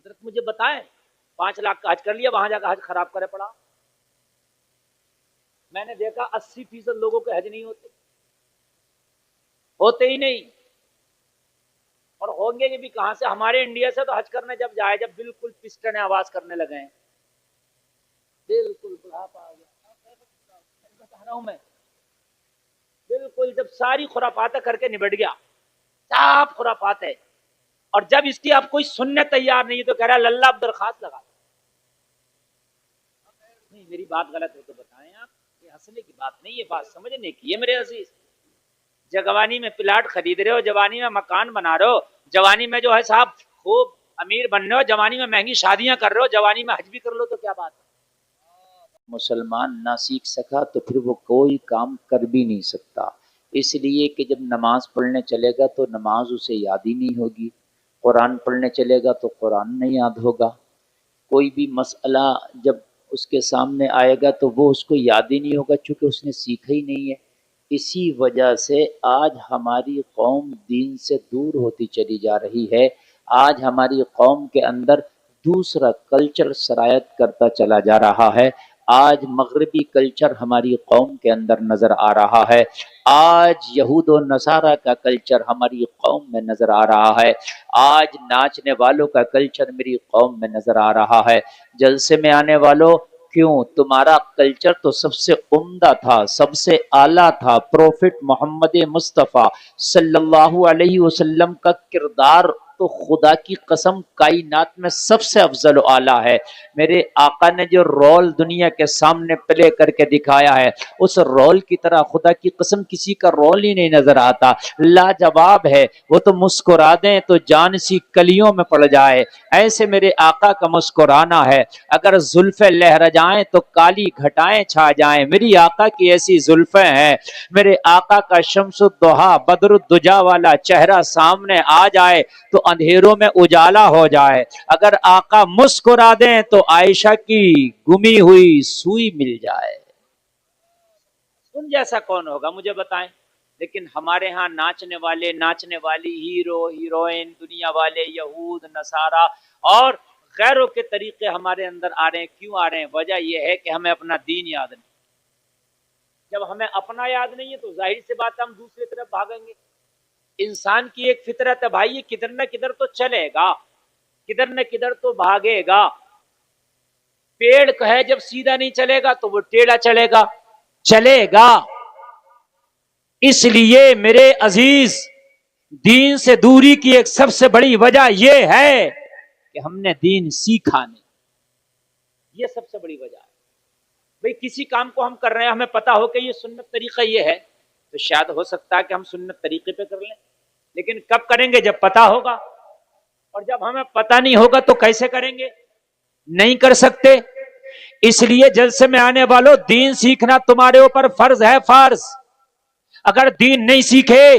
حضرت مجھے بتائیں 5 لاکھ کا حج کر لیا، وہاں جا کر حج خراب کرے پڑا. میں نے دیکھا 80% لوگوں کے حج نہیں ہوتے ہی نہیں. اور ہوں گے یہ بھی کہاں سے؟ ہمارے انڈیا سے تو حج کرنے جب جائے، جب بالکل پسٹن آواز کرنے لگے ہیں، بالکل بڑھاپا آ گیا، بتا رہا ہوں میں، بالکل جب ساری خرافات کر کے نبٹ گیا، صاف خرافات ہے، اور جب اس کی آپ کوئی سننے تیار نہیں تو کہہ رہا ہے للہ اب درخواست لگا. نہیں میری بات غلط ہے تو بتائیں آپ. یہ ہنسنے کی بات نہیں، یہ بات سمجھنے کی ہے میرے عزیز. جوانی میں پلاٹ خرید رہے ہو، جوانی میں مکان بنا رہے ہو، جوانی میں جو ہے صاحب خوب امیر بن رہے ہو، جوانی میں مہنگی شادیاں کر رہے ہو، جوانی میں حج بھی کر لو تو کیا بات ہے؟ مسلمان نہ سیکھ سکا تو پھر وہ کوئی کام کر بھی نہیں سکتا. اس لیے کہ جب نماز پڑھنے چلے گا تو نماز اسے یاد ہی نہیں ہوگی، قرآن پڑھنے چلے گا تو قرآن نہیں یاد ہوگا، کوئی بھی مسئلہ جب اس کے سامنے آئے گا تو وہ اس کو یاد ہی نہیں ہوگا، چونکہ اس نے سیکھا ہی نہیں ہے. اسی وجہ سے آج ہماری قوم دین سے دور ہوتی چلی جا رہی ہے. آج ہماری قوم کے اندر دوسرا کلچر سرایت کرتا چلا جا رہا ہے. آج مغربی کلچر ہماری قوم کے اندر نظر آ رہا ہے. آج یہود و نصارہ کا کلچر ہماری قوم میں نظر آ رہا ہے. آج ناچنے والوں کا کلچر میری قوم میں نظر آ رہا ہے. جلسے میں آنے والوں، کیوں تمہارا کلچر تو سب سے عمدہ تھا، سب سے اعلیٰ تھا. پروفٹ محمد مصطفیٰ صلی اللہ علیہ وسلم کا کردار تو خدا کی قسم کائنات میں سب سے افضل و اعلیٰ ہے. میرے آقا نے جو رول دنیا کے سامنے پلے کر کے دکھایا ہے، اس رول کی طرح خدا کی قسم کسی کا رول ہی نہیں نظر آتا. لاجواب ہے. وہ تو مسکرا دیں تو جان سی کلیوں میں پڑ جائے، ایسے میرے آقا کا مسکرانا ہے. اگر زلفیں لہر جائیں تو کالی گھٹائیں چھا جائیں، میری آقا کی ایسی زلفیں ہیں. میرے آقا کا شمس الضحیٰ بدر الدجا والا چہرہ سامنے آ جائے تو اندھیروں میں اجالا ہو جائے. اگر آقا مسکرا دیں تو عائشہ کی گمی ہوئی سوئی مل جائے. ان جیسا کون ہوگا مجھے بتائیں؟ لیکن ہمارے ہاں ناچنے والے، ناچنے والی، ہیرو ہیروئن، دنیا والے، یہود نصارہ اور غیروں کے طریقے ہمارے اندر آ رہے ہیں. کیوں آ رہے ہیں؟ وجہ یہ ہے کہ ہمیں اپنا دین یاد نہیں. جب ہمیں اپنا یاد نہیں ہے تو ظاہر سی بات ہم دوسری طرف بھاگیں گے. انسان کی ایک فطرت ہے بھائی، یہ کدھر نہ کدھر تو چلے گا، کدھر نہ کدھر تو بھاگے گا. پیڑ کہے جب سیدھا نہیں چلے گا تو وہ ٹیڑھا چلے گا، چلے گا. اس لیے میرے عزیز، دین سے دوری کی ایک سب سے بڑی وجہ یہ ہے کہ ہم نے دین سیکھا نہیں. یہ سب سے بڑی وجہ ہے. بھئی کسی کام کو ہم کر رہے ہیں، ہمیں پتا ہو کہ یہ سنت طریقہ یہ ہے تو شاید ہو سکتا ہے کہ ہم سنت طریقے پہ کر لیں، لیکن کب کریں گے؟ جب پتا ہوگا. اور جب ہمیں پتا نہیں ہوگا تو کیسے کریں گے؟ نہیں کر سکتے. اس لیے جلسے میں آنے والوں، دین سیکھنا تمہارے اوپر فرض ہے، فرض. اگر دین نہیں سیکھے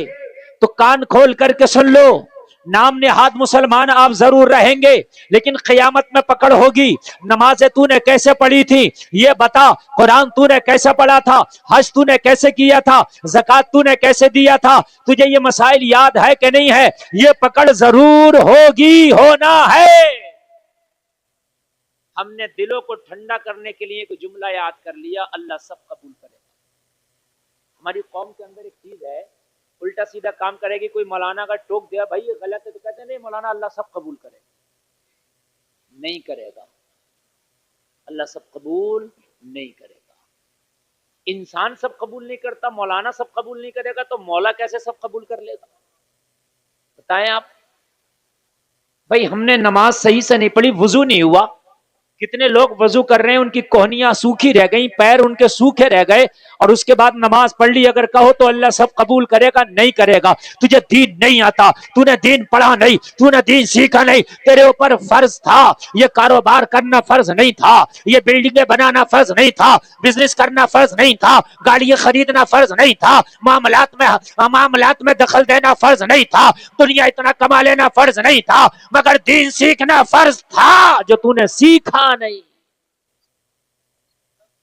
تو کان کھول کر کے سن لو، نام نہاد مسلمان آپ ضرور رہیں گے، لیکن قیامت میں پکڑ ہوگی. نمازیں تو نے کیسے پڑھی تھی یہ بتا، قرآن تو نے کیسے پڑھا تھا، حج تو نے کیسے کیا تھا، زکات تو نے کیسے دیا تھا، تجھے یہ مسائل یاد ہے کہ نہیں ہے؟ یہ پکڑ ضرور ہوگی، ہونا ہے. ہم نے دلوں کو ٹھنڈا کرنے کے لیے ایک جملہ یاد کر لیا، اللہ سب قبول کرے. ہماری قوم کے اندر ایک چیز ہے، الٹا سیدھا کام کرے گی. کوئی مولانا کا ٹوک دیا بھائی یہ غلط ہے تو کہتے ہیں نہیں مولانا اللہ سب قبول کرے. نہیں کرے گا، اللہ سب قبول نہیں کرے گا. انسان سب قبول نہیں کرتا، مولانا سب قبول نہیں کرے گا تو مولا کیسے سب قبول کر لے گا؟ بتائیں آپ. بھائی ہم نے نماز صحیح سے نہیں پڑھی، وضو نہیں ہوا. کتنے لوگ وضو کر رہے ہیں ان کی کوہنیاں سوکھی رہ گئیں، پیر ان کے سوکھے رہ گئے، اور اس کے بعد نماز پڑھ لی. اگر کہو تو اللہ سب قبول کرے گا؟ نہیں کرے گا. تجھے دین نہیں آتا، تو نے دین پڑھا نہیں، تو نے دین سیکھا نہیں. تیرے اوپر فرض تھا یہ کاروبار کرنا، فرض نہیں تھا یہ بلڈنگیں بنانا، فرض نہیں تھا بزنس کرنا، فرض نہیں تھا گاڑیاں خریدنا، فرض نہیں تھا معاملات میں دخل دینا، فرض نہیں تھا دنیا اتنا کما لینا، فرض نہیں تھا، مگر دین سیکھنا فرض تھا جو تو نے سیکھا نہیں.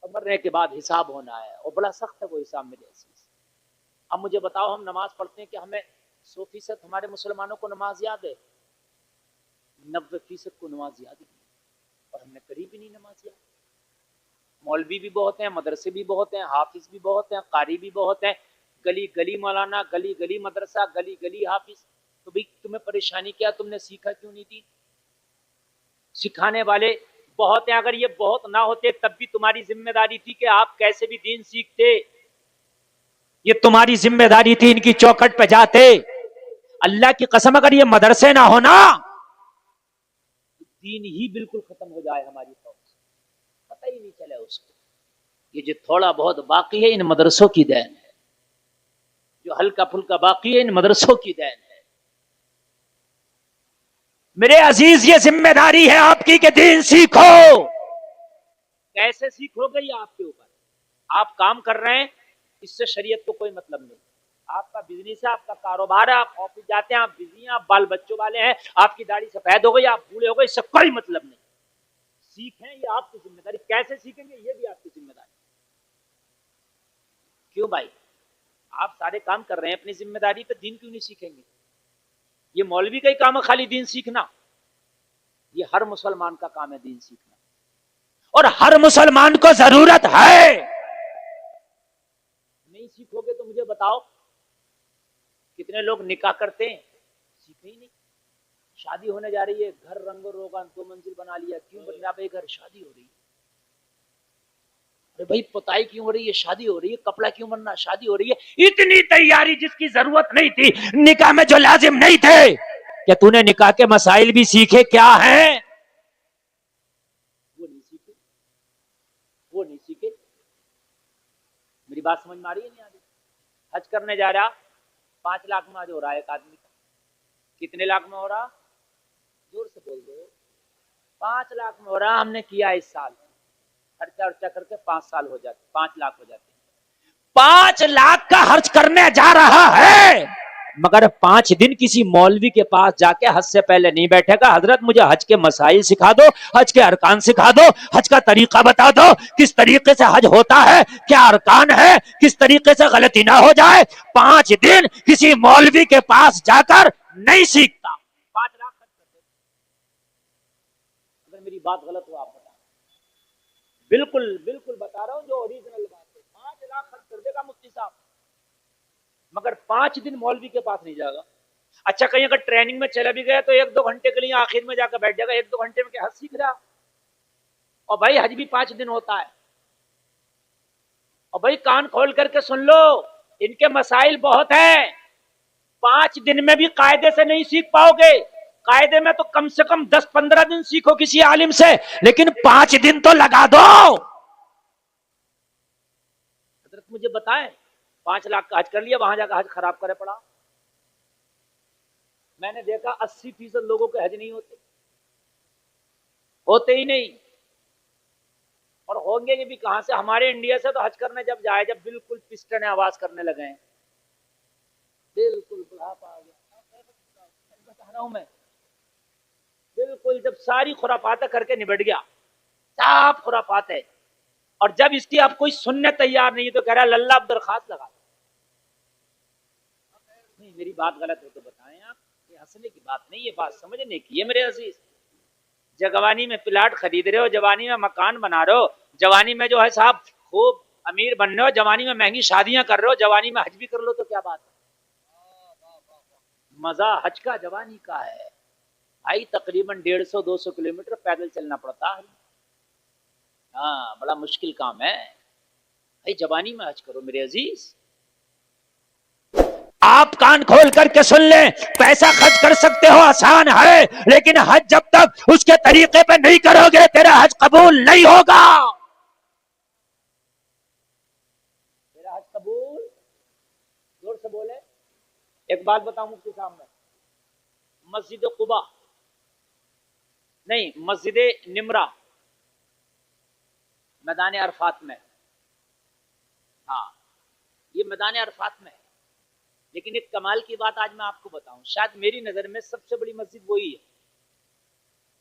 مرنے کے بعد حساب ہونا ہے اور بڑا سخت ہے وہ حساب میرے عزیز. اب مجھے بتاؤ، ہم نماز پڑھتے ہیں کہ ہمیں 100% ہمارے مسلمانوں کو نماز یاد ہے؟ 90% کو نماز یاد نہیں اور ہم نے کری بھی نہیں نماز یاد. مولوی بھی بہت ہیں, مدرسے بھی بہت ہیں, حافظ بھی بہت ہیں, قاری بھی بہت ہیں, گلی گلی مولانا, گلی گلی مدرسہ, گلی گلی حافظ. تو بھئی تمہیں پریشانی کیا, تم نے سیکھا کیوں نہیں تھی؟ سکھانے والے بہت ہیں. اگر یہ بہت نہ ہوتے تب بھی تمہاری ذمہ داری تھی کہ آپ کیسے بھی دین سیکھتے. یہ تمہاری ذمہ داری تھی, ان کی چوکھٹ پہ جاتے. اللہ کی قسم اگر یہ مدرسے نہ ہونا دین ہی بالکل ختم ہو جائے ہماری قوم سے, پتہ ہی نہیں چلے اس کو. یہ جو تھوڑا بہت باقی ہے ان مدرسوں کی دین ہے, جو ہلکا پھلکا باقی ہے ان مدرسوں کی دین ہے. میرے عزیز یہ ذمہ داری ہے آپ کی کہ دین سیکھو. کیسے سیکھو گے یہ آپ کے اوپر. آپ کام کر رہے ہیں, اس سے شریعت کو کوئی مطلب نہیں. آپ کا بزنس ہے, آپ کا کاروبار ہے, آپ آفس جاتے ہیں, آپ بزی ہیں, آپ بال بچوں والے ہیں, آپ کی داڑھی سفید ہو گئی, آپ بوڑھے ہو گئے, اس سے کوئی مطلب نہیں. سیکھیں یہ آپ کی ذمہ داری. کیسے سیکھیں گے یہ بھی آپ کی ذمہ داری. کیوں بھائی آپ سارے کام کر رہے ہیں اپنی ذمہ داری پہ, دین کیوں نہیں سیکھیں گے؟ یہ مولوی کا ہی کام ہے خالی دین سیکھنا؟ یہ ہر مسلمان کا کام ہے دین سیکھنا, اور ہر مسلمان کو ضرورت ہے. نہیں سیکھو گے تو مجھے بتاؤ کتنے لوگ نکاح کرتے ہیں سیکھے ہی نہیں. شادی ہونے جا رہی ہے, گھر رنگ و روغن 2 منزل بنا لیا, کیوں بن رہا بھائی گھر؟ شادی ہو رہی ہے. ارے بھائی پتائی کیوں ہو رہی ہے؟ شادی ہو رہی ہے. کپڑا کیوں بننا؟ شادی ہو رہی ہے. اتنی تیاری جس کی ضرورت نہیں تھی, نکاح میں جو لازم نہیں تھے. کیا تو نے نکاح کے مسائل بھی سیکھے کیا ہیں؟ وہ نہیں سیکھے, وہ نہیں سیکھے. میری بات سمجھ میں آ رہی ہے نہیں آ رہی؟ حج کرنے جا رہا 5 لاکھ میں آج ہو رہا ہے ایک آدمی کا. کتنے لاکھ میں ہو رہا؟ زور سے بول دو. 5 لاکھ میں ہو رہا. ہم نے کیا اس سال خرچہ ارچہ کر کے 5 سال ہو جاتے, 5 لاکھ ہو جاتے. 5 لاکھ کا خرچ کرنے جا رہا ہے, مگر 5 دن کسی مولوی کے پاس جا کے حج سے پہلے نہیں بیٹھے گا. حضرت مجھے حج کے مسائل سکھا دو, حج کے ارکان سکھا دو, حج کا طریقہ بتا دو, کس طریقے سے حج ہوتا ہے, کیا ارکان ہے, کس طریقے سے غلطی نہ ہو جائے. 5 دن کسی مولوی کے پاس جا کر نہیں سیکھتا. 5 لاکھ خرچ کرتے. اگر میری بات غلط ہو آپ بتا. بالکل بالکل بتا رہا ہوں جو اوریجنل بات ہے. 5 لاکھ خرچ کر دے گا مفتی صاحب, مگر 5 دن مولوی کے پاس نہیں جائے گا. اچھا کہیں اگر ٹریننگ میں چلا بھی گیا تو 1-2 گھنٹے کے لیے آخر میں جا کر بیٹھ جائے گا. 1-2 گھنٹے میں کیا حج سیکھ رہا؟ اور بھائی حج بھی 5 دن ہوتا ہے. اور بھائی کان کھول کر کے سن لو, ان کے مسائل بہت ہیں. 5 دن میں بھی قاعدے سے نہیں سیکھ پاؤ گے. قاعدے میں تو کم سے کم 10-15 دن سیکھو کسی عالم سے, لیکن 5 دن تو لگا دو. حضرت مجھے بتائیں 5 لاکھ کا حج کر لیا, وہاں جا کر حج خراب کرے پڑا. میں نے دیکھا 80% لوگوں کے حج نہیں ہوتے, ہوتے ہی نہیں. اور ہوں گے یہ بھی کہاں سے؟ ہمارے انڈیا سے تو حج کرنے جب جائے, جب بالکل پسٹن آواز کرنے لگے ہیں, بالکل بڑھاپا آ گیا, بتا رہا ہوں میں, بالکل جب ساری خرافاتیں کر کے نبٹ گیا, صاف خرافات ہے, اور جب اس کی آپ کوئی سننے تیار نہیں تو کہہ رہا ہے اللہ اب درخواست لگا. نہیں میری بات غلط ہو تو بتائیں آپ. یہ ہنسنے کی بات نہیں, یہ بات سمجھنے کی ہے میرے عزیز. جوانی میں پلاٹ خرید رہے ہو, جوانی میں مکان بنا رہے ہو, جوانی میں جو ہے صاحب خوب امیر بن رہے ہو, جوانی میں مہنگی شادیاں کر رہے ہو, جوانی میں حج بھی کر لو تو کیا بات ہے. مزہ حج کا جوانی کا ہے بھائی. تقریباً 150-200 کلومیٹر پیدل چلنا پڑتا ہے. ہاں بڑا مشکل کام ہے بھائی. جوانی میں حج کرو میرے عزیز. آپ کان کھول کر کے سن لیں, پیسہ خرچ کر سکتے ہو آسان ہے, لیکن حج جب تک اس کے طریقے پہ نہیں کرو گے تیرا حج قبول نہیں ہوگا. تیرا حج قبول, زور سے بولے. ایک بات بتاؤں مفتی صاحب, میں مسجد قباء نہیں, مسجد نمرہ میدان عرفات میں, ہاں یہ میدان عرفات میں ہے. لیکن ایک کمال کی بات آج میں آپ کو بتاؤں, شاید میری نظر میں سب سے بڑی مسجد وہی ہے.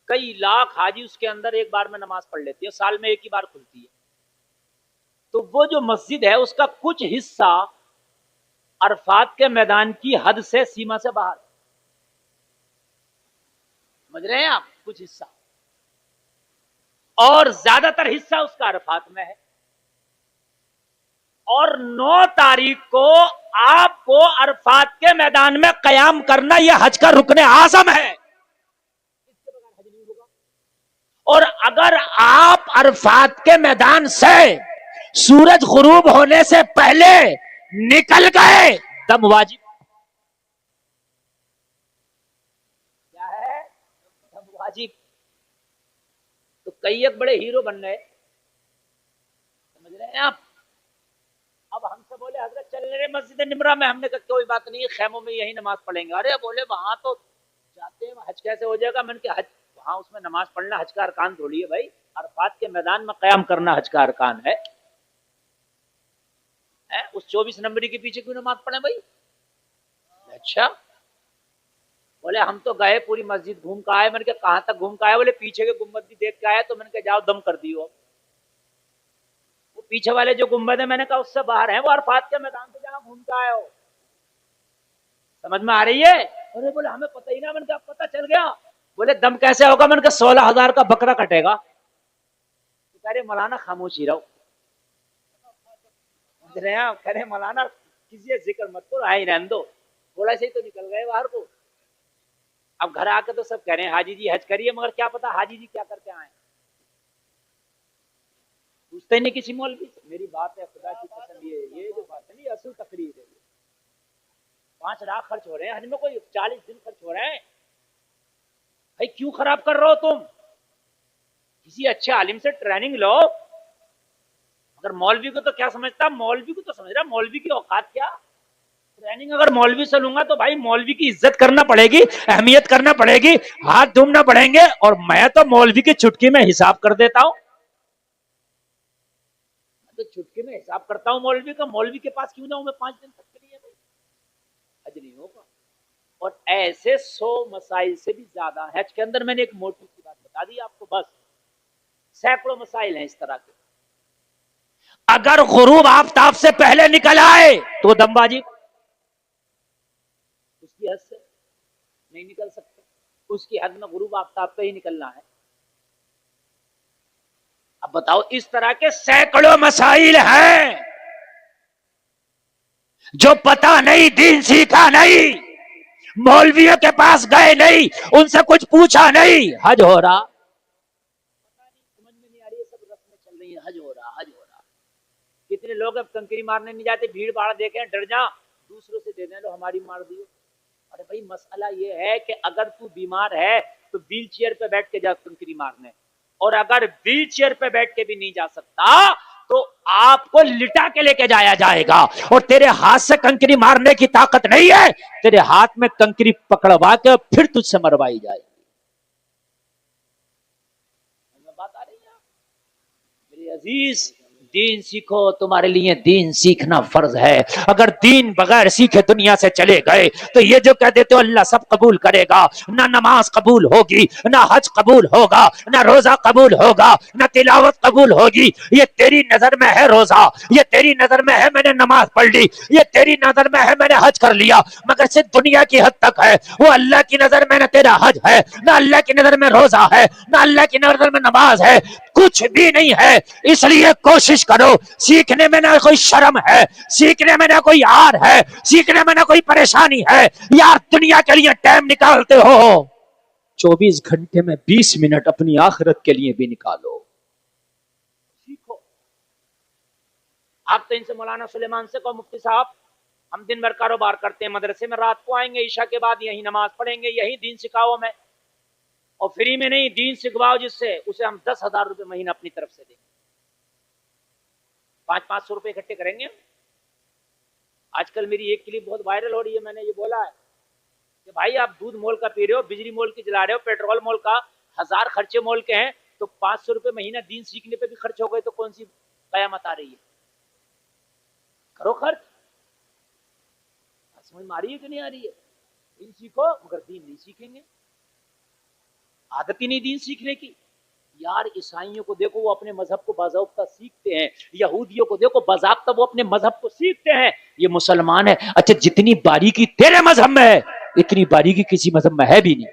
کئی لاکھ حاجی اس کے اندر ایک بار میں نماز پڑھ لیتی ہے, سال میں ایک ہی بار کھلتی ہے. تو وہ جو مسجد ہے اس کا کچھ حصہ عرفات کے میدان کی حد سے, سیما سے باہر. سمجھ رہے ہیں آپ؟ کچھ حصہ، اور زیادہ تر حصہ اس کا عرفات میں ہے. اور 9 تاریخ کو آپ کو عرفات کے میدان میں قیام کرنا یہ حج کا رکن اعظم ہے. اس کے بغیر حج نہیں ہوگا. اور اگر آپ عرفات کے میدان سے سورج غروب ہونے سے پہلے نکل گئے دم واجب. کیا ہے؟ دم واجب. تو کئی ایک بڑے ہیرو بن گئے، سمجھ رہے ہیں آپ؟ اب ہم سے بولے حضرت چل رہے مسجد نمرہ میں، ہم نے کہا کوئی بات نہیں، خیموں میں یہی نماز پڑھیں گے. ارے بولے وہاں تو جاتے ہیں، حج کیسے ہو جائے گا؟ میں نے کہا حج وہاں اس میں نماز پڑھنا حج کا ارکان تھوڑی ہے بھائی، عرفات کے میدان میں قیام کرنا حج کا ارکان ہے. اس 24 نمبری کے پیچھے کیوں نماز پڑھیں بھائی؟ اچھا. بولے ہم تو گئے پوری مسجد گھوم کے آئے. میں نے کہا کہاں تک گھوم کے آئے؟ بولے پیچھے کے گنبد بھی دیکھ کے آئے. تو میں نے کہا جاؤ دم کر دیو. وہ پیچھے والے جو گنبد ہے میں نے کہا اس سے باہر ہیں، وہ عرفات کے میدان سے جہاں گھوم کے آئے ہو. سمجھ میں آ رہی ہے؟ ارے بولے ہمیں پتہ ہی نہ. میں نے کہا پتہ چل گیا. بولے دم کیسے ہوگا؟ میں نے کہا 16,000 کا بکرا کٹے گا. تو کہہ رہے مولانا خاموش ہی رہو. سمجھ رہے ہیں؟ کہہ رہے مولانا کسی ذکر مت کرو، آئے رہنے دو. تھوڑا سے ہی تو نکل گئے باہر کو. اب گھر آ کے تو سب کہہ رہے ہیں حاجی جی حج کریے، مگر کیا پتا حاجی جی کیا کر کے آئے. پوچھتے نہیں کسی مولوی سے. میری بات ہے خدا کی قسم، یہ جو بات ہے نا، یہ اصل تقریر ہے. 5 لاکھ خرچ ہو رہے ہیں حج میں، کوئی 40 دن خرچ ہو رہے ہیں. بھائی کیوں خراب کر رہے ہو تم؟ کسی اچھے عالم سے ٹریننگ لو. اگر مولوی کو تو کیا سمجھتا، مولوی کو تو سمجھ رہا مولوی کی اوقات کیا. ٹریننگ اگر مولوی سے لوں گا تو بھائی مولوی کی عزت کرنا پڑے گی، اہمیت کرنا پڑے گی، ہاتھ دھومنا پڑیں گے. اور میں تو مولوی کی چٹکی میں حساب کر دیتا ہوں. تو چٹکی میں حساب کرتا ہوں مولوی کا. مولوی کے پاس کیوں نہ ہوں میں 5 دن تک کے لیے؟ حج نہیں ہوگا. اور ایسے 100 مسائل سے بھی زیادہ حج کے اندر. میں نے ایک موٹی سی بات بتا دی آپ کو، بس سینکڑوں مسائل ہیں اس طرح کے. اگر غروب آفتاب سے پہلے نکل آئے تو دم واجب. اس کی حد سے نہیں نکل سکتے. اس کی حد میں غروب آفتاب پہ ہی نکلنا ہے. اب بتاؤ، اس طرح کے سینکڑوں مسائل ہیں جو پتا نہیں، دین سیکھا نہیں، مولویوں کے پاس گئے نہیں، ان سے کچھ پوچھا نہیں، حج ہو رہا. سمجھ میں نہیں آ رہی ہے، سب رسمیں چل رہی ہیں، حج ہو رہا حج ہو رہا. کتنے لوگ اب کنکری مارنے نہیں جاتے، بھیڑ بھاڑ دیکھیں ڈر جا، دوسروں سے دے دیں لو ہماری مار دیو. ارے بھائی مسئلہ یہ ہے کہ اگر تو بیمار ہے تو ویل چیئر پہ بیٹھ کے جا کنکری مارنے، اور اگر ویل چیئر پہ بیٹھ کے بھی نہیں جا سکتا تو آپ کو لٹا کے لے کے جایا جائے گا. اور تیرے ہاتھ سے کنکری مارنے کی طاقت نہیں ہے، تیرے ہاتھ میں کنکری پکڑوا کے پھر تجھ سے مروائی جائے گی. بات آ رہی ہے میرے عزیز؟ دین سیکھو، تمہارے لیے دین سیکھنا فرض ہے. اگر دین بغیر سیکھے دنیا سے چلے گئے تو یہ جو کہہ دیتے ہو اللہ سب قبول کرے گا، نہ نماز قبول ہوگی، نہ حج قبول ہوگا، نہ روزہ قبول ہوگا، نہ تلاوت قبول ہوگی. یہ تیری نظر میں ہے روزہ، یہ تیری نظر میں ہے میں نے نماز پڑھ لی، یہ تیری نظر میں ہے میں نے حج کر لیا، مگر صرف دنیا کی حد تک ہے. وہ اللہ کی نظر میں نہ تیرا حج ہے، نہ اللہ کی نظر میں روزہ ہے، نہ اللہ کی نظر میں نماز ہے، کچھ بھی نہیں ہے. اس لیے کوشش کرو، سیکھنے میں نہ کوئی شرم ہے، سیکھنے میں نہ کوئی عار ہے، سیکھنے میں نہ کوئی پریشانی ہے. یار دنیا کے لیے ٹائم نکالتے ہو، 24 گھنٹے میں 20 منٹ اپنی آخرت کے لیے بھی نکالو. سیکھو. آپ تو ان سے مولانا سلیمان سے کہو مفتی صاحب ہم دن بھر کاروبار کرتے ہیں، مدرسے میں رات کو آئیں گے، عشاء کے بعد یہی نماز پڑھیں گے، یہی دین سکھاؤ ہمیں. اور فری میں نہیں، دین سکھواؤ جس سے اسے ہم 10,000 روپے مہینہ اپنی طرف سے دیں گے. 500 روپے اکٹھے کریں گے. آج کل میری ایک کلپ بہت وائرل ہو رہی ہے، میں نے یہ بولا ہے کہ بھائی آپ دودھ مول کا پی رہے ہو، بجلی مول کی جلا رہے ہو، پیٹرول مول کا، 1000 خرچے مول کے ہیں، تو 500 روپے مہینہ دین سیکھنے پہ بھی خرچ ہو گئے تو کون سی قیامت آ رہی ہے؟ کرو خرچ. سمجھ میں آ رہی ہے کہ نہیں آ رہی ہے؟ دین سیکھو، مگر دین نہیں سیکھیں گے، عادت ہی نہیں دین سیکھنے کی. یار عیسائیوں کو دیکھو وہ اپنے مذہب کو باضابطہ سیکھتے ہیں، یہودیوں کو دیکھو باضابطہ وہ اپنے مذہب کو سیکھتے ہیں. یہ مسلمان ہے. اچھا جتنی باریکی تیرے مذہب میں ہے اتنی باریکی کسی مذہب میں ہے بھی نہیں.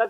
10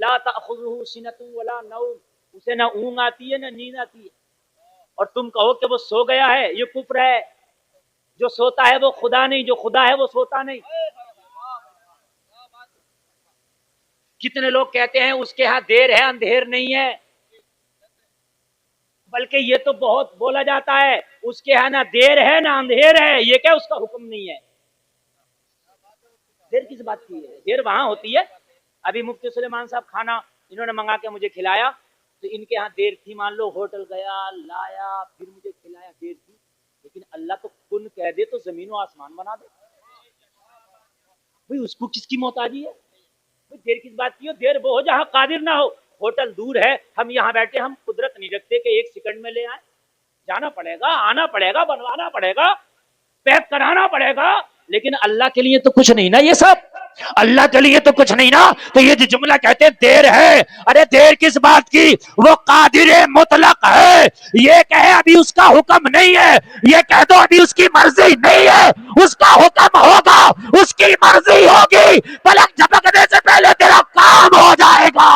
لا تأخذہ سنۃ ولا نوم، اسے نہ اونگ آتی ہے نہ نیند آتی ہے، اور تم کہو کہ وہ سو گیا ہے، یہ کفر ہے۔ جو سوتا ہے وہ خدا نہیں، جو خدا ہے وہ سوتا نہیں۔ کتنے لوگ کہتے ہیں اس کے ہاں دیر ہے اندھیر نہیں ہے، بلکہ یہ تو بہت بولا جاتا ہے اس کے ہاں نہ دیر ہے نہ اندھیر ہے، یہ کیا اس کا حکم نہیں ہے؟ دیر کس بات کی ہے؟ دیر وہاں ہوتی ہے۔ ابھی مفتی سلیمان صاحب کھانا انہوں نے منگا کے مجھے کھلایا، تو ان کے ہاں دیر تھی، مان لو ہوٹل گیا لایا پھر مجھے کھلایا، دیر تھی، لیکن اللہ تو کن کہہ دے تو زمین و آسمان بنا دے، بھئی اس کو کس کی محتاجی ہے؟ دیر کس بات کی ہو؟ دیر وہ ہو جہاں قادر نہ ہو۔ ہوٹل دور ہے، ہم یہاں بیٹھے، ہم قدرت نہیں رکھتے کہ ایک سیکنڈ میں لے آئیں، جانا پڑے گا، آنا پڑے گا، بنوانا پڑے گا، پیک کرانا پڑے گا، لیکن اللہ کے لیے تو کچھ نہیں نا یہ سب، اللہ کے لیے تو کچھ نہیں نا۔ تو یہ جو جملہ کہتے ہیں دیر ہے، ارے دیر کس بات کی؟ وہ قادر مطلق ہے، یہ کہے ابھی اس کا حکم نہیں ہے، یہ کہہ دو ابھی اس کی مرضی نہیں ہے، اس کا حکم ہوگا، اس کی مرضی ہوگی، پلک جھپکنے سے پہلے تیرا کام ہو جائے گا۔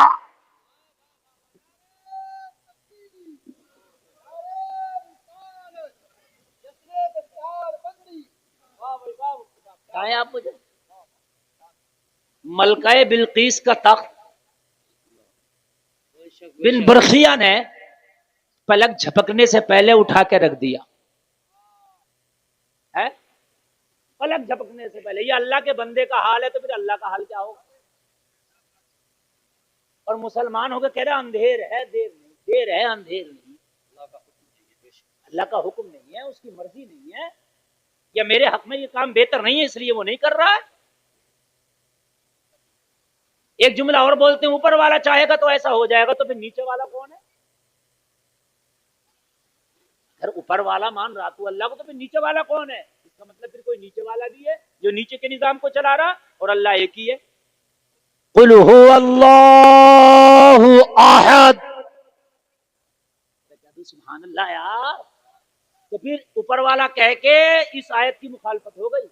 بتائیں آپ مجھے، ملکہ بلقیس کا تخت بن برخیا نے پلک جھپکنے سے پہلے اٹھا کے رکھ دیا ہے، پلک جھپکنے سے پہلے۔ یہ اللہ کے بندے کا حال ہے تو پھر اللہ کا حال کیا ہوگا؟ اور مسلمان ہو کے کہہ رہا اندھیر ہے دیر نہیں، دیر ہے اندھیر نہیں، اللہ کا حکم نہیں ہے، اس کی مرضی نہیں ہے، یا میرے حق میں یہ کام بہتر نہیں ہے اس لیے وہ نہیں کر رہا ہے۔ ایک جملہ اور بولتے ہیں، اوپر والا چاہے گا تو ایسا ہو جائے گا، تو پھر نیچے والا کون ہے؟ اگر اوپر والا مان رہا تو اللہ کو، تو پھر نیچے والا کون ہے؟ اس کا مطلب پھر کوئی نیچے والا بھی ہے جو نیچے کے نظام کو چلا رہا، اور اللہ ایک ہی ہے۔ قل هو اللہ احد، سبحان اللہ یار، تو پھر اوپر والا کہہ کے اس آیت کی مخالفت ہو گئی۔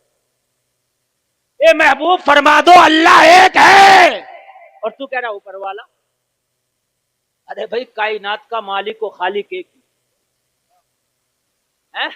اے محبوب فرما دو اللہ ایک ہے، اور تو کہہ رہا اوپر والا۔ ارے بھائی کائنات کا مالک و خالق ایک ہی ہے،